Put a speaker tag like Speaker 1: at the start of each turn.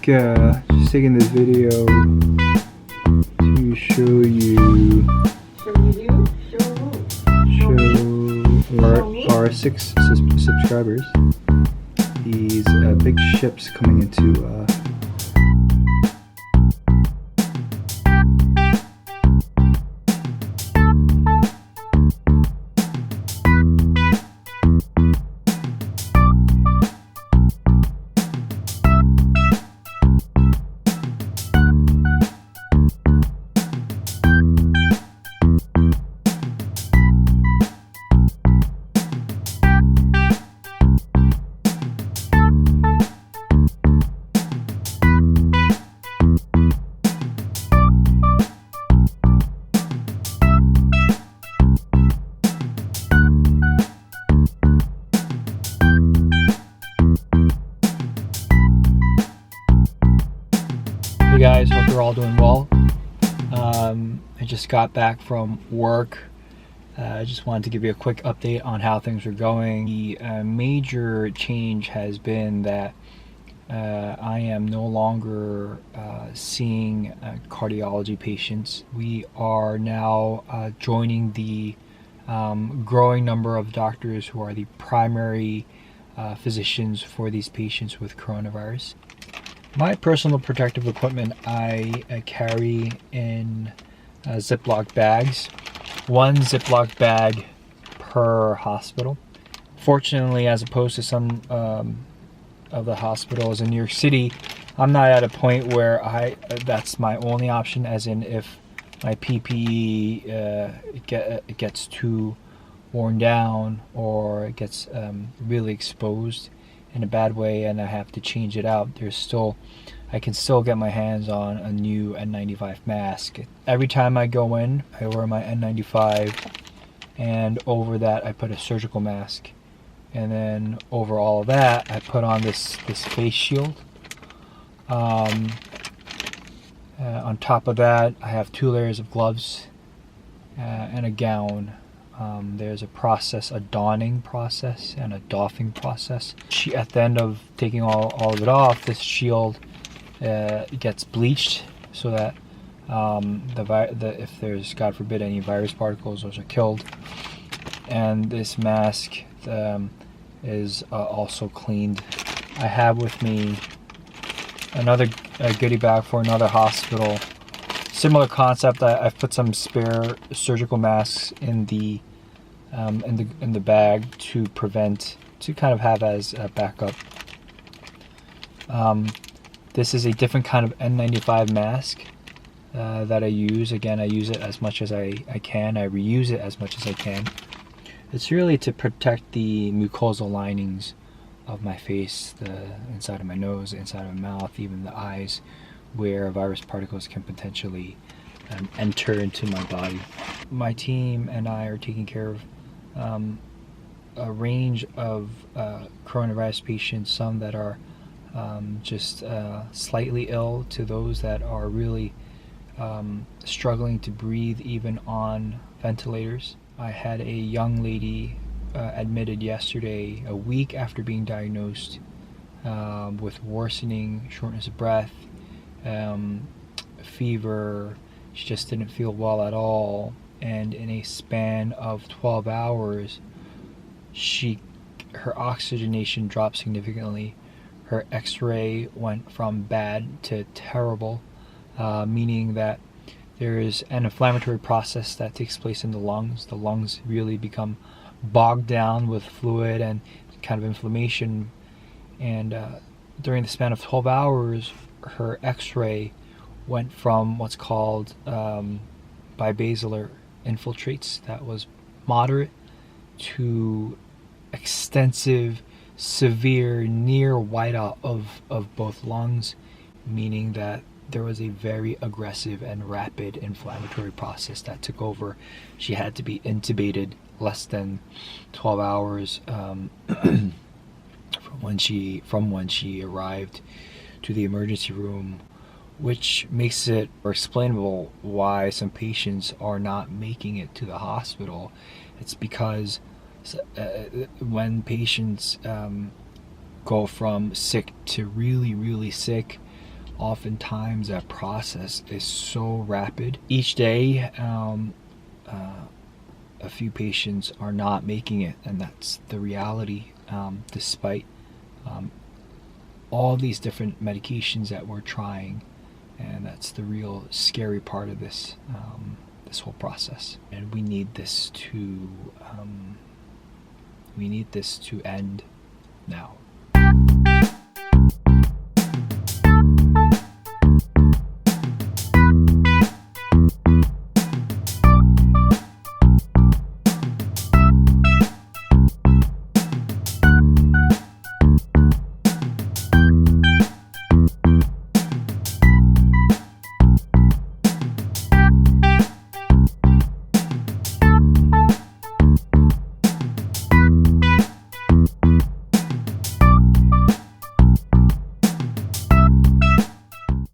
Speaker 1: just taking this video to show you our 6 subscribers these big ships coming into Hey guys, hope you're all doing well. I just got back from work. I just wanted to give you a quick update on how things are going. The major change has been that I am no longer seeing cardiology patients. We are now joining the growing number of doctors who are the primary physicians for these patients with coronavirus. My personal protective equipment I carry in Ziploc bags. 1 Ziploc bag per hospital. Fortunately, as opposed to some of the hospitals in New York City, I'm not at a point where that's my only option, as in if my PPE it gets too worn down or it gets really exposed in a bad way and I have to change it out, I can still get my hands on a new N95 mask. Every time I go in, I wear my N95, and over that I put a surgical mask, and then over all of that I put on this face shield. On top of that I have 2 layers of gloves and a gown. There's a donning process and a doffing process. At the end of taking all of it off, this shield gets bleached so that if there's, God forbid, any virus particles, those are killed. And this mask is also cleaned. I have with me another goodie bag for another hospital. Similar concept. I've put some spare surgical masks in the bag to kind of have as a backup. This is a different kind of N95 mask that I use. Again, I use it as much as I can. I reuse it as much as I can. It's really to protect the mucosal linings of my face, the inside of my nose, the inside of my mouth, even the eyes, where virus particles can potentially enter into my body. My team and I are taking care of a range of coronavirus patients, some that are just slightly ill, to those that are really struggling to breathe even on ventilators. I had a young lady admitted yesterday, a week after being diagnosed with worsening shortness of breath, fever. She just didn't feel well at all, and in a span of 12 hours her oxygenation dropped significantly. Her x-ray went from bad to terrible, meaning that there is an inflammatory process that takes place in the lungs. The lungs really become bogged down with fluid and kind of inflammation, and during the span of 12 hours her x-ray went from what's called bibasilar infiltrates, that was moderate, to extensive, severe, near whiteout of both lungs, meaning that there was a very aggressive and rapid inflammatory process that took over. She had to be intubated less than 12 hours from when she arrived to the emergency room, which makes it explainable why some patients are not making it to the hospital. It's because when patients go from sick to really, really sick, oftentimes that process is so rapid. Each day, a few patients are not making it, and that's the reality, despite all these different medications that we're trying. And that's the real scary part of this this whole process. And we need this to end now.